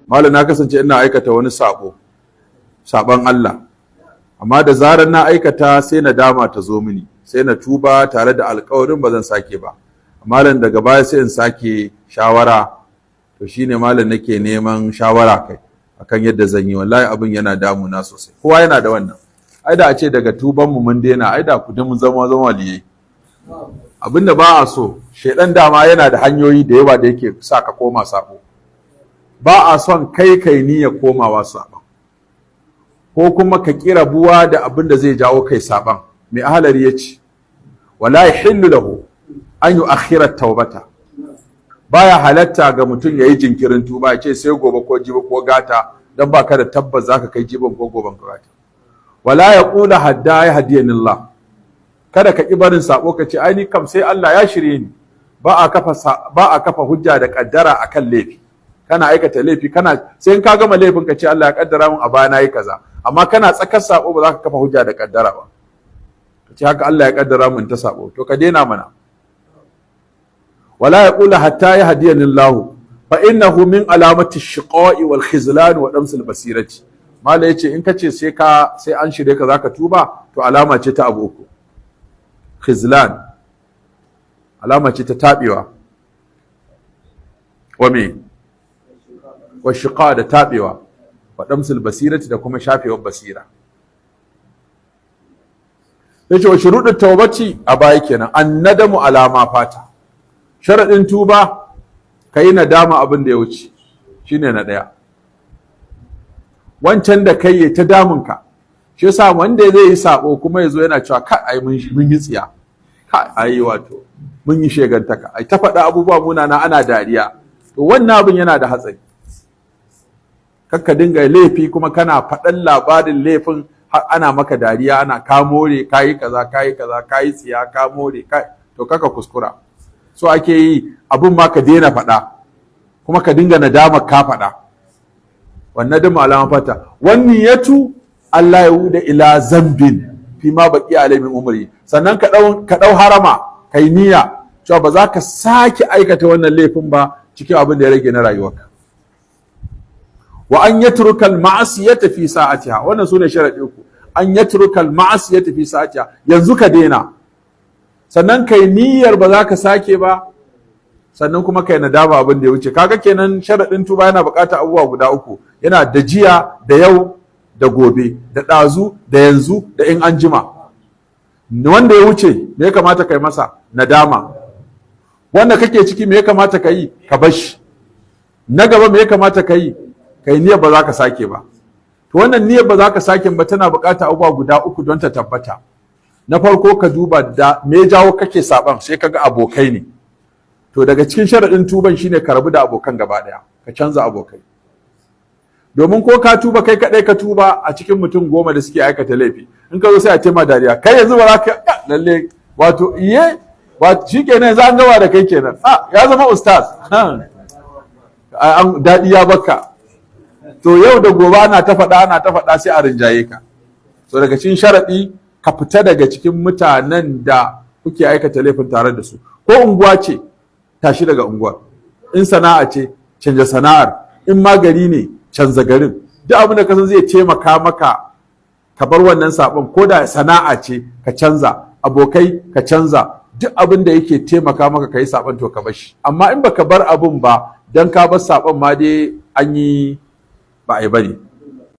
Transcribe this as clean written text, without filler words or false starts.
malam na kasance ina aikata wani saban Allah, amma da zarar na aikata sai nadama ta zo mini, sai na tuba tare da alƙawarin ba zan sake ba. Malam daga baya sai in sake shawara, to shine malam nake neman shawara kai akan yadda zan yi. Wallahi abin yana damuna sosai, kowa yana da wannan. Ai da a ce daga tuban mu mun daina, ai da kudin mun zama waliyai. Abinda ba a so, shedan dama yana da hanyoyi da yawa da yake sa ka koma sabo. Ba a son kai niyyar komawa saban, ko kuma ka kira buwa da abin da zai jawo kai saban. Mai ahalari ya ce wala yahillu lahu an yu'akhkhira tawbata, baya halatta ga mutum yayi jinkirin tuba ya ce sai gobe ko jibi ko gata, dan baka da tabbas zaka kai jibin ko goben ka gata. Wala yaqulu hadda ya hadiyanillah, kada ka ki barin sabo ka ce ai ni kam sai Allah ya shirye ni. Ba a kafa hujja da kaddara akan laifi. Kana aikata laifi, sai in ka gama laifin ka ce Allah ya kaddara mun a baya nayi kaza, amma kana tsakar sabo ba za ka kafa hujja da kaddara ba. Ka ce haka Allah ya kaddara mun ta sabo, to ka daina mana. Wala yaqulu hatta yahdiyani Allah fa innahu min alamati ash-shiqa'i wal khizlan wa damsil basirati. Mala yace in kace sai an shirye ka zaka tuba, to alama ce ta abu uku. Khizlan alama ce ta tabewa, wa me wa shiqa da tabewa, wa damsil basirati da kuma shafewar basira. Yace wa shurudut tawbati a baya kenan, annadamu alama fata. Sharadin tuba kai nadama abin da ya wuce, shine na daya. Wancan da kai ya ta damunka, shi yasa wanda zai yi sabo kuma yazo yana cewa kai ai mun yi tsiya, kai ai wato mun yi shegantaka, ai ta faɗa abubuwa munana ana dariya, to wannan abin yana da hatsari. Kakka dinga laifi kuma kana faɗan labarin laifin har ana maka dariya, ana ka more kayi kaza kayi tsiya ka more kai, to kaka kuskura. So ake yi abin ma ka daina faɗa, kuma ka dinga nadama ka faɗa. Wannan da malama fata wannan yatu Allah ya wuda ila zambin fi ma baqi alai min umri, sannan ka dau harama kai niyya cewa ba za ka sake aikata wannan laifin ba cikin abin da ya rage na rayuwarka. Wa an yatruka al-ma'siyata fi sa'atiha, wannan sune sharadi uku. An yatruka al-ma'siyata fi sa'atiha, yanzu ka daina, sannan kai niyyar ba za ka sake ba, sannan kuma kai nadama abin da ya wuce. Kaga kenan sharadin tuba yana buƙatar abubuwa guda uku, yana da jiya da yau da gobe, da ɗazu da yanzu da in an jima. Wanda ya wuce me ya kamata kai masa? Nadama. Wanda kake ciki me ya kamata ka yi? Ka bashi. Na gaba me ya kamata ka yi? Kai niyyar ba za ka sake ba. To wannan niyyar ba za ka sake ba tana buƙatar abubuwa guda uku don ta tabbata. Na farko ka duba da me ya jawo kake saban, sai kaga abokai ne. To daga cikin sharaɗin tuban shine ka rabu da abokan gaba ɗaya, ka canza abokai. Domin ko ka tuba kai kaɗai ka tuba a cikin mutum 10 da suke aikata laifi, in ka zo sai a tema dariya, kai yanzu ba za ka lalle wato shikenan yanzu an gaba da kai kenan, ya zama ustaz, daɗi ya baka. To yau da gobe ana ta faɗa sai a rinjaye ka. So daga cikin sharaɗi ka fita daga cikin mutanen da kuke aikata laifin tare da su. Ko unguwa ce, tashi daga unguwar. In sana'a ce, canja sana'ar. In magari ne, canza garin. Duk abin da ka san zai taimaka maka ka bar wannan sabon, ko da sana'a ce ka canza, abokai ka canza, duk abin da yake taimaka maka ka yi sabon to ka bar shi. Amma in baka bar abin ba, dan ka bar sabon ma dai an yi ba a yi bane.